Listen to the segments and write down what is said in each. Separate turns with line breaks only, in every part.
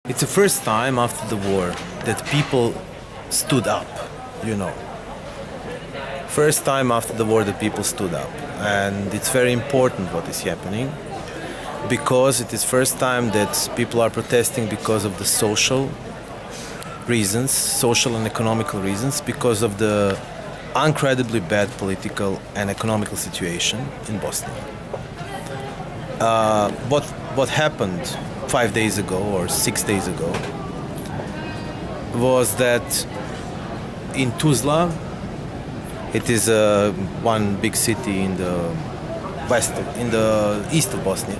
It's the first time after the war that people stood up, you know. First time after the war that people stood up. And it's very important what is happening because it is first time that people are protesting because of the social reasons, social and economical reasons, because of the incredibly bad political and economical situation in Bosnia. What happened 5 days ago or 6 days ago was that in Tuzla, it is one big city in the east of Bosnia,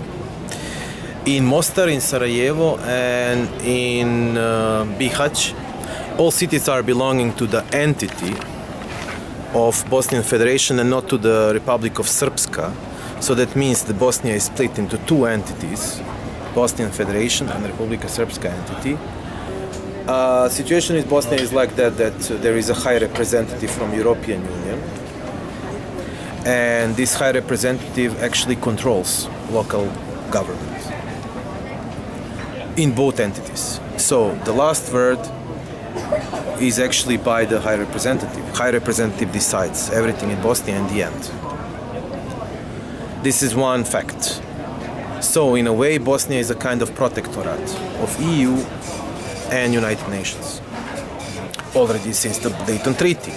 in Mostar, in Sarajevo, and in Bihać, all cities are belonging to the entity of Bosnian Federation and not to the Republic of Srpska. So that means that Bosnia is split into two entities, Bosnian Federation and Republika Srpska entity. Situation in Bosnia is like that there is a high representative from European Union, and this high representative actually controls local government in both entities. So the last word is actually by the high representative. High representative decides everything in Bosnia in the end. This is one fact. So in a way, Bosnia is a kind of protectorate of EU and United Nations already since the Dayton Treaty.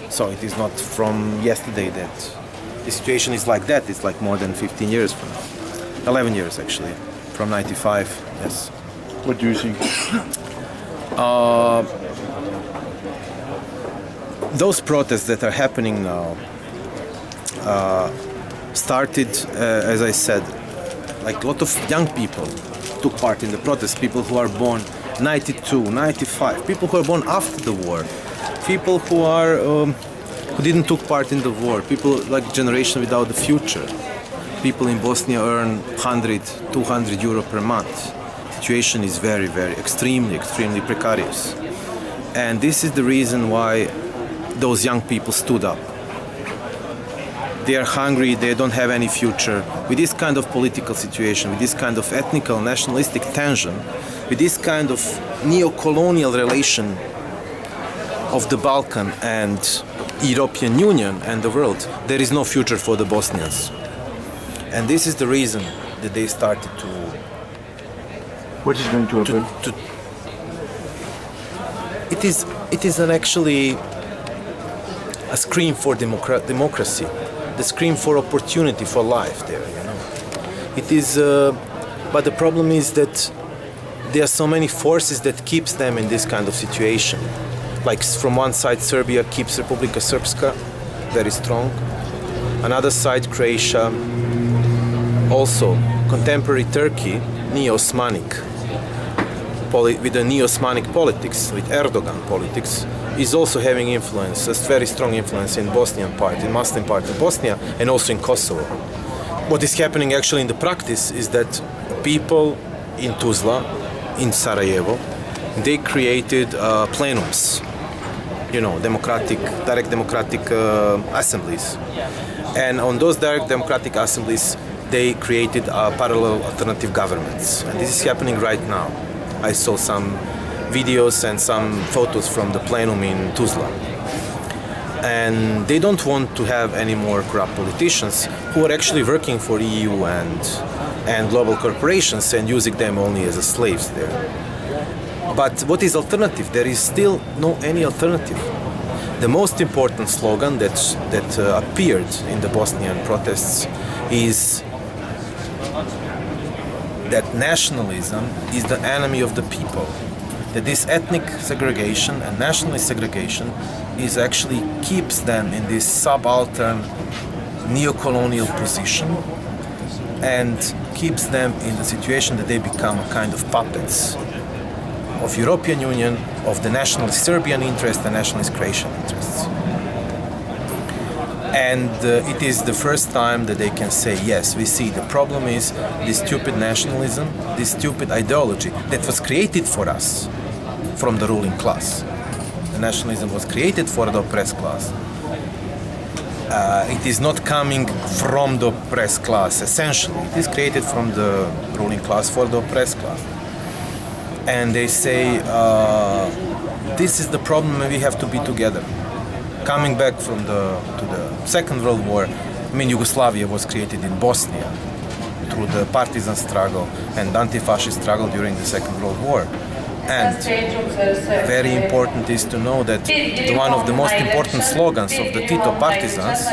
So it is not from yesterday that the situation is like that. It's like more than 15 years from now. 11 years actually, from 95, yes.
What do you think?
Those protests that are happening now started, as I said, like a lot of young people took part in the protests, people who are born 92, 95, people who are born after the war, people who didn't took part in the war, people like generation without the future. People in Bosnia earn 100, 200 euro per month. Situation is very, very extremely precarious. And this is the reason why those young people stood up. They are hungry, they don't have any future. With this kind of political situation, with this kind of ethnical, nationalistic tension, with this kind of neo-colonial relation of the Balkan and European Union and the world, there is no future for the Bosnians. And this is the reason that they started to...
What is going to happen?
It is actually a scream for democracy, the scream for opportunity for life there, you know. It is, but the problem is that there are so many forces that keeps them in this kind of situation. Like from one side, Serbia keeps Republika Srpska very strong. Another side, Croatia, also contemporary Turkey, neo-Osmanic, with the neo-Osmanic politics, with Erdogan politics, is also having influence, a very strong influence in Bosnian part, in Muslim part of Bosnia, and also in Kosovo. What is happening actually in the practice is that people in Tuzla, in Sarajevo, they created plenums, you know, direct democratic assemblies. And on those direct democratic assemblies, they created parallel alternative governments. And this is happening right now. I saw some videos and some photos from the plenum in Tuzla. And they don't want to have any more corrupt politicians who are actually working for EU and global corporations and using them only as slaves there. But what is alternative? There is still no any alternative. The most important slogan that appeared in the Bosnian protests is that nationalism is the enemy of the people. That this ethnic segregation and nationalist segregation is actually keeps them in this subaltern neo-colonial position and keeps them in the situation that they become a kind of puppets of European Union, of the nationalist Serbian interest and nationalist Croatian interests. And it is the first time that they can say, yes, we see the problem is this stupid nationalism, this stupid ideology that was created for us from the ruling class. The nationalism was created for the oppressed class. It is not coming from the oppressed class, essentially. It is created from the ruling class for the oppressed class. and they say this is the problem and we have to be together. Coming back to the Second World War, I mean, Yugoslavia was created in Bosnia through the partisan struggle and anti-fascist struggle during the Second World War. And very important is to know that one of the most important slogans of the Tito partisans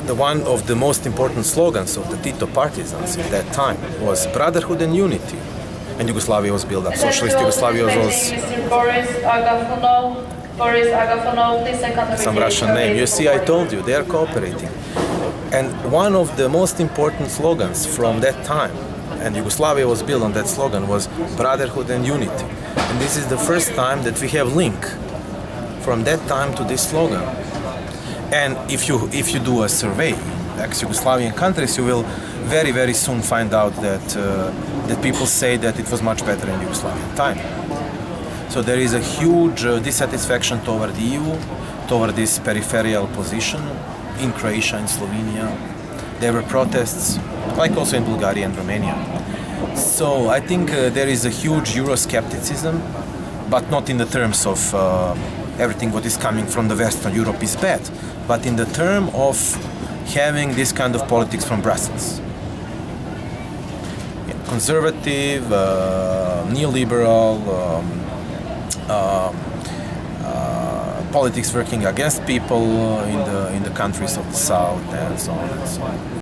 one of the most important slogans of the Tito partisans at that time was brotherhood and unity. And Yugoslavia was built up. Socialist Yugoslavia was some Russian name. You see, I told you, they are cooperating. And one of the most important slogans from that time, and Yugoslavia was built on that slogan, was brotherhood and unity. And this is the first time that we have link from that time to this slogan. And if you do a survey, ex-Yugoslavian countries, you will very, very soon find out that people say that it was much better in Yugoslavian time. So there is a huge dissatisfaction toward the EU, toward this peripheral position in Croatia and Slovenia. There were protests, like also in Bulgaria and Romania. So I think there is a huge Euroscepticism, but not in the terms of everything what is coming from the Western Europe is bad, but in the term of having this kind of politics from Brussels. Conservative, neoliberal, politics working against people in the countries of the South, and so on and so on.